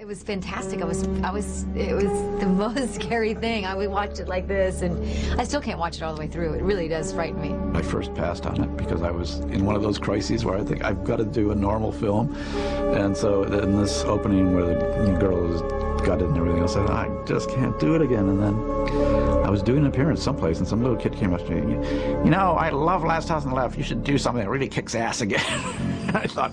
was fantastic. It was the most scary thing. We watched it like this, and I still can't watch it all the way through. It really does frighten me. I first passed on it because I was in one of those crises where I think I've got to do a normal film. And so in this opening where the girl was gutted and everything else, I said, I just can't do it again. And then I was doing an appearance someplace, and some little kid came up to me, you know, I love Last House on the Left. You should do something that really kicks ass again. I thought,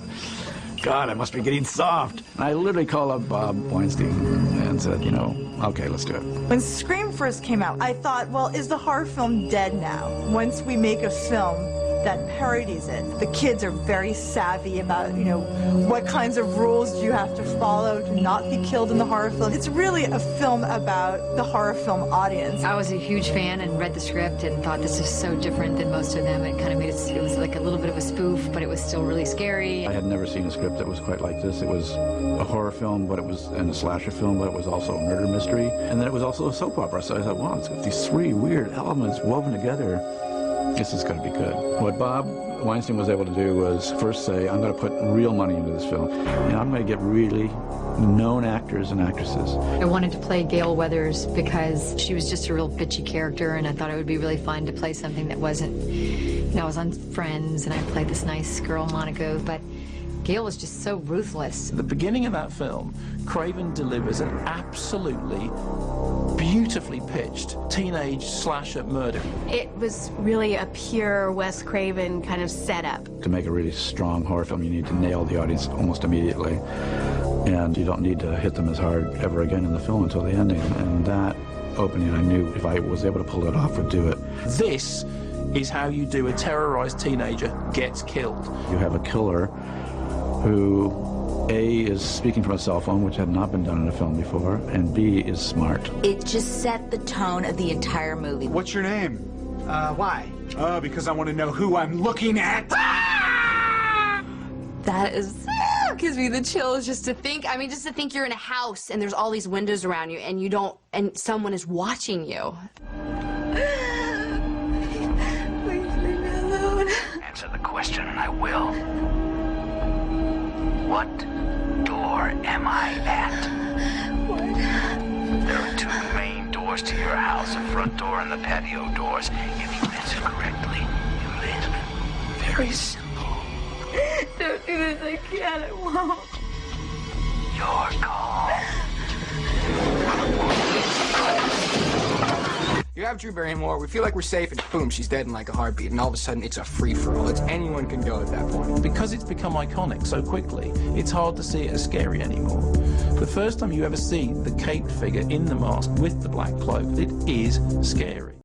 God, I must be getting soft. And I literally called up Bob Weinstein and said, you know, okay, let's do it. When Scream first came out, I thought, well, is the horror film dead now? Once we make a film that parodies it, the kids are very savvy about, you know, what kinds of rules do you have to follow to not be killed in the horror film. It's really a film about the horror film audience. I was a huge fan and read the script and thought this is so different than most of them. It kind of made it was like a little bit of a spoof, but it was still really scary. I had never seen a script that was quite like this. It was a horror film, but it was, and a slasher film, but it was also a murder mystery. And then it was also a soap opera. So I thought, wow, it's got these three weird elements woven together. This is going to be good. What Bob Weinstein was able to do was first say, I'm going to put real money into this film, and I'm going to get really known actors and actresses. I wanted to play Gale Weathers because she was just a real bitchy character, and I thought it would be really fun to play something that wasn't, you know, I was on Friends, and I played this nice girl, Monica, but Gale was just so ruthless. At the beginning of that film, Craven delivers an absolutely beautifully pitched teenage slasher murder. It was really a pure Wes Craven kind of setup. To make a really strong horror film, you need to nail the audience almost immediately. And you don't need to hit them as hard ever again in the film until the ending. And that opening, I knew if I was able to pull it off, would do it. This is how you do a terrorized teenager gets killed. You have a killer who, A, is speaking from a cell phone, which had not been done in a film before, and B, is smart. It just set the tone of the entire movie. What's your name? Why? Because I want to know who I'm looking at. That gives me the chills just to think. I mean, just to think you're in a house and there's all these windows around you and you don't, and someone is watching you. Please leave me alone. Answer the question and I will. What door am I at? What? There are two main doors to your house, a front door and the patio doors. If you answer correctly, you live. Very simple. Don't do this, I can't, I won't. Your call. You have Drew Barrymore, we feel like we're safe, and boom, she's dead in like a heartbeat, and all of a sudden it's a free-for-all. It's anyone can go at that point. Because it's become iconic so quickly, it's hard to see it as scary anymore. The first time you ever see the caped figure in the mask with the black cloak, it is scary.